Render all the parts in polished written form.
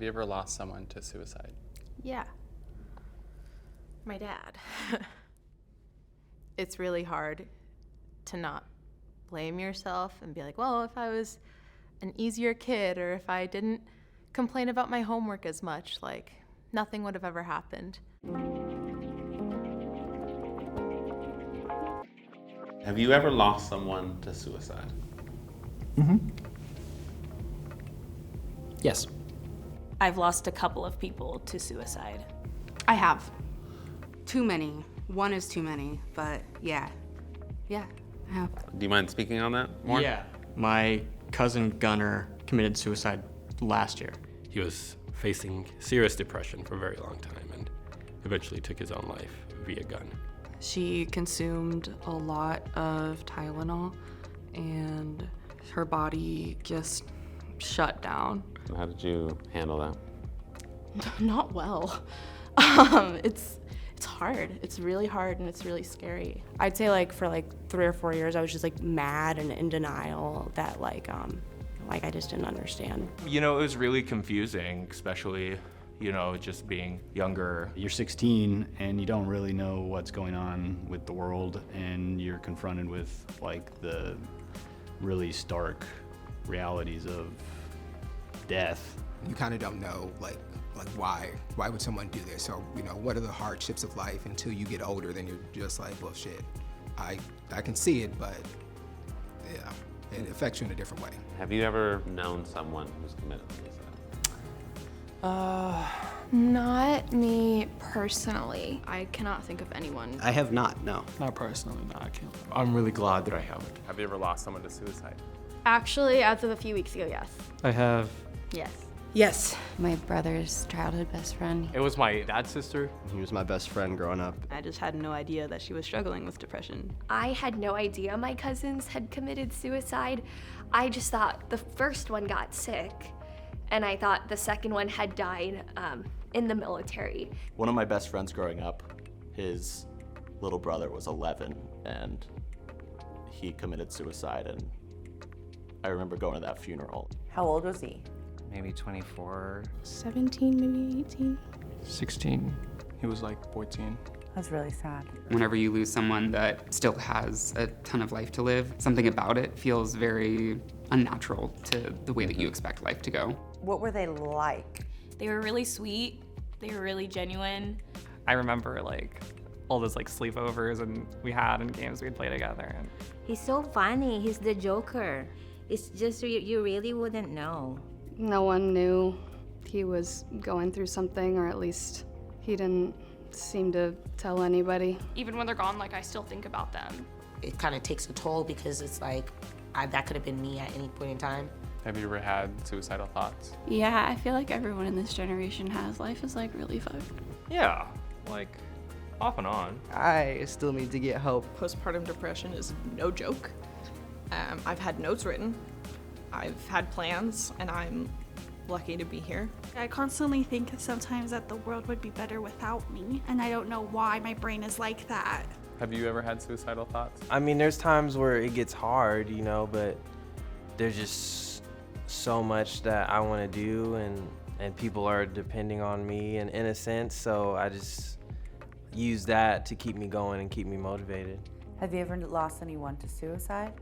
Have you ever lost someone to suicide? Yeah. My dad. It's really hard to not blame yourself and be like, well, if I was an easier kid or if I didn't complain about my homework as much, like nothing would have ever happened. Have you ever lost someone to suicide? Yes. I've lost a couple of people to suicide. I have. Too many. One is too many, but yeah, I have. Do you mind speaking on that more? Yeah. My cousin Gunnar committed suicide last year. He was facing serious depression for a very long time and eventually took his own life via gun. She consumed a lot of Tylenol and her body just shut down. How did you handle that? Not well. It's hard. It's really hard and it's really scary. I'd say like for like 3 or 4 years I was just like mad and in denial that like I just didn't understand. You know, it was really confusing, especially, you know, just being younger. You're 16 and you don't really know what's going on with the world, and you're confronted with like the really stark realities of death. You kind of don't know like why would someone do this? So, you know, what are the hardships of life until you get older? Then you're just like, well, shit, I can see it, but yeah, it affects you in a different way. Have you ever known someone who's committed suicide? Not me personally. I cannot think of anyone. I have not, no. Not personally, no, I can't. I'm really glad that I haven't. Have you ever lost someone to suicide? Actually, as of a few weeks ago, yes. I have. Yes. Yes. My brother's childhood best friend. It was my dad's sister. He was my best friend growing up. I just had no idea that she was struggling with depression. I had no idea my cousins had committed suicide. I just thought the first one got sick, and I thought the second one had died in the military. One of my best friends growing up, his little brother was 11, and he committed suicide, and I remember going to that funeral. How old was he? Maybe 24. 17, maybe 18. 16. He was like 14. That's really sad. Whenever you lose someone that still has a ton of life to live, something about it feels very unnatural to the way that you expect life to go. What were they like? They were really sweet. They were really genuine. I remember like all those like sleepovers and we had and games we'd play together. And he's so funny. He's the Joker. It's just you really wouldn't know. No one knew he was going through something, or at least he didn't seem to tell anybody. Even when they're gone, like I still think about them. It kind of takes a toll because it's like, that could have been me at any point in time. Have you ever had suicidal thoughts? Yeah, I feel like everyone in this generation has. Life is like really fucked. Yeah, like off and on. I still need to get help. Postpartum depression is no joke. I've had notes written. I've had plans, and I'm lucky to be here. I constantly think sometimes that the world would be better without me, and I don't know why my brain is like that. Have you ever had suicidal thoughts? I mean, there's times where it gets hard, you know, but there's just so much that I want to do, and people are depending on me in a sense, so I just use that to keep me going and keep me motivated. Have you ever lost anyone to suicide?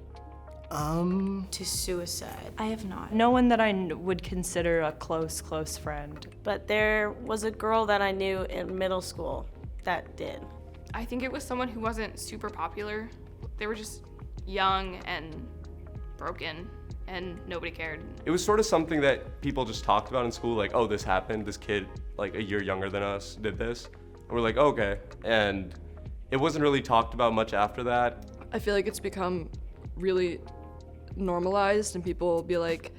To suicide. I have not. No one that I would consider a close friend. But there was a girl that I knew in middle school that did. I think it was someone who wasn't super popular. They were just young and broken, and nobody cared. It was sort of something that people just talked about in school, like, oh, this happened, this kid, like a year younger than us, did this. And we're like, okay. And it wasn't really talked about much after that. I feel like it's become really normalized, and people will be like,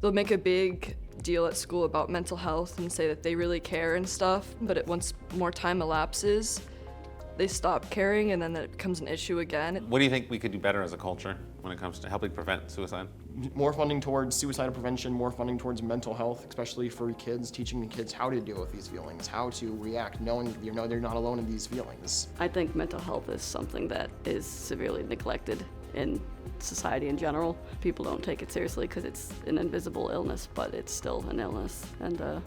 they'll make a big deal at school about mental health and say that they really care and stuff, but once more time elapses, they stop caring, and then it becomes an issue again. What do you think we could do better as a culture when it comes to helping prevent suicide? More funding towards suicide prevention, more funding towards mental health, especially for kids, teaching the kids how to deal with these feelings, how to react, knowing they're not alone in these feelings. I think mental health is something that is severely neglected in society in general. People don't take it seriously because it's an invisible illness, but it's still an illness and,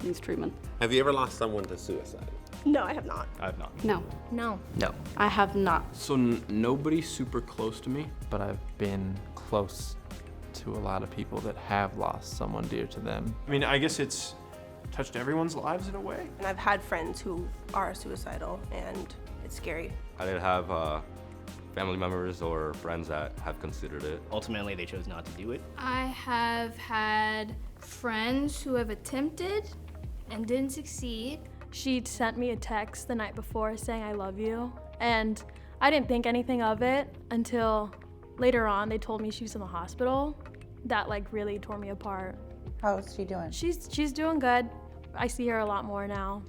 needs treatment. Have you ever lost someone to suicide? No, I have not. I have not. No. No. No. I have not. So nobody super close to me, but I've been close to a lot of people that have lost someone dear to them. I mean, I guess it's touched everyone's lives in a way. And I've had friends who are suicidal, and it's scary. I did have family members or friends that have considered it. Ultimately, they chose not to do it. I have had friends who have attempted and didn't succeed. She'd sent me a text the night before saying I love you, and I didn't think anything of it until later on they told me she was in the hospital. That really tore me apart. How's she doing? She's doing good. I see her a lot more now.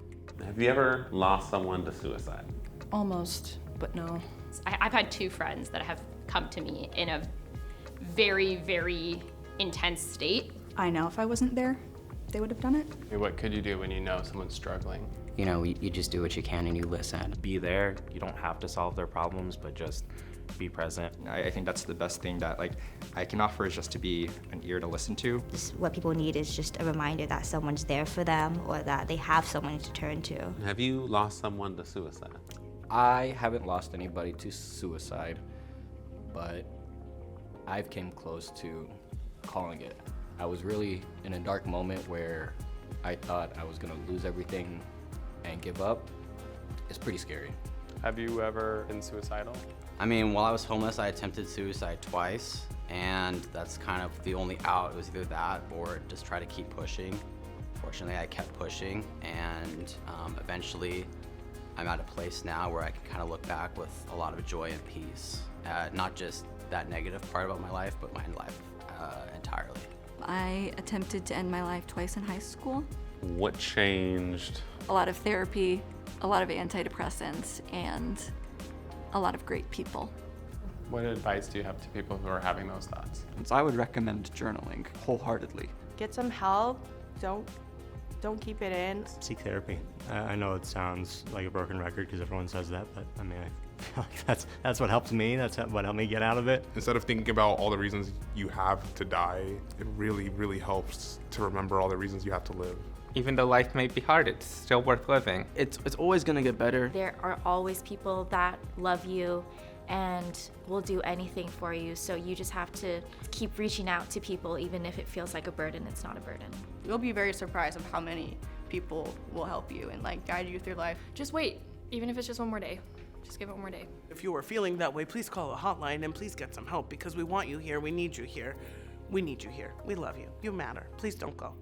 Have you ever lost someone to suicide? Almost, but no. I've had 2 friends that have come to me in a very, very intense state. I know if I wasn't there, they would have done it. What could you do when you know someone's struggling? You know, you just do what you can and you listen. Be there. You don't have to solve their problems, but just be present. I think that's the best thing that I can offer, is just to be an ear to listen to. What people need is just a reminder that someone's there for them, or that they have someone to turn to. Have you lost someone to suicide? I haven't lost anybody to suicide, but I've came close to calling it. I was really in a dark moment where I thought I was gonna lose everything and give up. It's pretty scary. Have you ever been suicidal? I mean, while I was homeless, I attempted suicide twice, and that's kind of the only out. It was either that or just try to keep pushing. Fortunately, I kept pushing, and eventually I'm at a place now where I can kind of look back with a lot of joy and peace. Not just that negative part about my life, but my life entirely. I attempted to end my life twice in high school. What changed? A lot of therapy, a lot of antidepressants, and a lot of great people. What advice do you have to people who are having those thoughts? So I would recommend journaling wholeheartedly. Get some help. Don't keep it in. Seek therapy. I know it sounds like a broken record because everyone says that, but I mean, I feel like that's what helped me. That's what helped me get out of it. Instead of thinking about all the reasons you have to die, it really, really helps to remember all the reasons you have to live. Even though life may be hard, it's still worth living. It's always gonna get better. There are always people that love you and will do anything for you, so you just have to keep reaching out to people. Even if it feels like a burden, it's not a burden. You'll be very surprised of how many people will help you and guide you through life. Just wait, even if it's just one more day. Just give it one more day. If you are feeling that way, please call a hotline and please get some help, because we want you here, we need you here. We need you here. We love you. You matter. Please don't go.